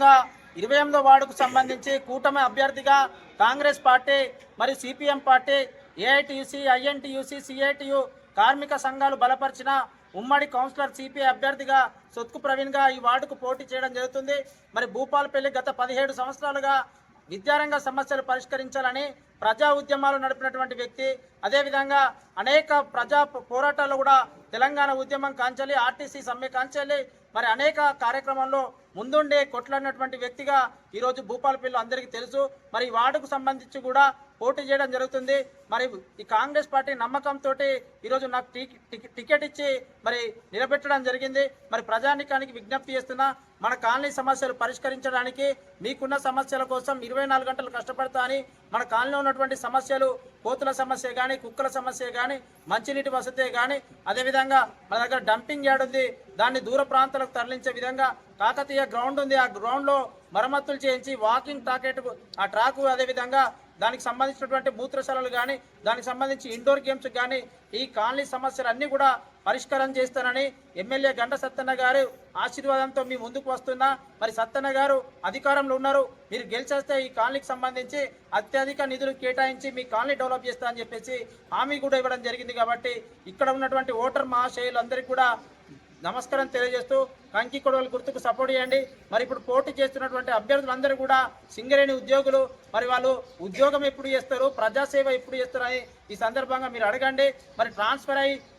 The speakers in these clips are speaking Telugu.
28వ వార్డుకు సంబంధించి కూటమి అభ్యర్థిగా కాంగ్రెస్ పార్టీ మరియు CPM party, AITUC, INTUC, CITU కార్మిక సంఘాలు బలపరిచిన ఉమ్మడి కౌన్సిలర్ సిపిఐ అభ్యర్థిగా సొత్కు ప్రవీణ్గా ఈ వార్డుకు పోటీ చేయడం జరుగుతుంది. మరి భూపాలపల్లి గత 17 సంవత్సరాలుగా విద్యారంగ సమస్యలు పరిష్కరించాలని ప్రజా ఉద్యమాలు నడిపినటువంటి వ్యక్తి. అదేవిధంగా అనేక ప్రజా పోరాటాలు కూడా తెలంగాణ ఉద్యమం కాంచాలి, ఆర్టీసీ సమ్మె కాంచాలి, మరి అనేక కార్యక్రమాల్లో ముందుండే కొట్లాడినటువంటి వ్యక్తిగా ఈరోజు భూపాలపల్లిలో అందరికీ తెలుసు. మరి ఈ వార్డుకు సంబంధించి కూడా పోటీ చేయడం జరుగుతుంది. మరి ఈ కాంగ్రెస్ పార్టీ నమ్మకంతో ఈరోజు నాకు టికెట్ ఇచ్చి మరి నిలబెట్టడం జరిగింది. మరి ప్రజానికానికి విజ్ఞప్తి చేస్తున్నా, మన కాలనీ సమస్యలు పరిష్కరించడానికి మీకున్న సమస్యల కోసం 24 గంటలు కష్టపడతా అని, మన కాలనీలో ఉన్నటువంటి సమస్యలు కోతుల సమస్య కానీ, కుక్కల సమస్య కానీ, మంచినీటి వసతి కానీ, అదేవిధంగా మన దగ్గర డంపింగ్ యార్డ్ ఉంది, దాన్ని దూర ప్రాంతాలకు తరలించే విధంగా కాకతీయ గ్రౌండ్ ఉంది, ఆ గ్రౌండ్లో మరమ్మతులు చేయించి వాకింగ్ ఆ ట్రాకు, అదేవిధంగా దానికి సంబంధించినటువంటి మూత్రశాలలు కానీ, దానికి సంబంధించి ఇండోర్ గేమ్స్ కానీ, ఈ కాలనీ సమస్యలన్నీ కూడా పరిష్కారం చేస్తానని ఎమ్మెల్యే గంట సత్తన్న గారు ఆశీర్వాదంతో మీ ముందుకు వస్తున్నా. మరి సత్తన్న గారు అధికారంలో ఉన్నారు, మీరు గెలిచేస్తే ఈ కాలనీకి సంబంధించి అత్యధిక నిధులు కేటాయించి మీ కాలనీ డెవలప్ చేస్తా అని చెప్పేసి హామీ కూడా ఇవ్వడం జరిగింది. కాబట్టి ఇక్కడ ఉన్నటువంటి ఓటర్ మహాశయులందరికీ కూడా నమస్కారం తెలియజేస్తూ కంకి కొడవలి గుర్తుకు సపోర్ట్ చేయండి. మరి ఇప్పుడు పోటీ చేస్తున్నటువంటి అభ్యర్థులందరూ కూడా సింగరేణి ఉద్యోగులు. మరి వాళ్ళు ఉద్యోగం ఎప్పుడు చేస్తారు, ప్రజాసేవ ఎప్పుడు చేస్తారు అని ఈ సందర్భంగా మీరు అడగండి. మరి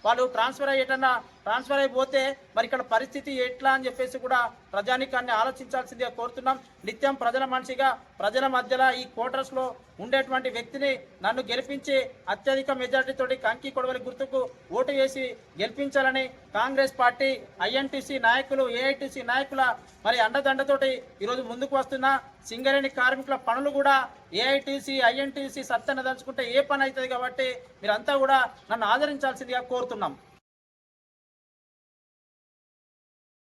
వాళ్ళు ట్రాన్స్ఫర్ అయిపోతే మరి ఇక్కడ పరిస్థితి ఎట్లా అని చెప్పేసి కూడా ప్రజానికాన్ని ఆలోచించాల్సిందిగా కోరుతున్నాం. నిత్యం ప్రజల మనిషిగా ప్రజల మధ్యలో ఈ క్వార్టర్స్లో ఉండేటువంటి వ్యక్తిని నన్ను గెలిపించి అత్యధిక మెజార్టీతోటి కంకి కొడవలి గుర్తుకు ఓటు వేసి గెలిపించాలని కాంగ్రెస్ పార్టీ, ఐఎన్టీసీ నాయకులు, ఏఐటీసీ నాయకుల మరి అండదండతోటి ఈరోజు ముందుకు వస్తున్న సింగరేణి కార్మికుల పనులు కూడా ఏఐటీసీ, ఐఎన్టీసీ సత్తన్న దలుచుకుంటే ఏ పని అవుతుంది. కాబట్టి మీరంతా కూడా నన్ను ఆదరించాల్సిందిగా కోరుతున్నాం.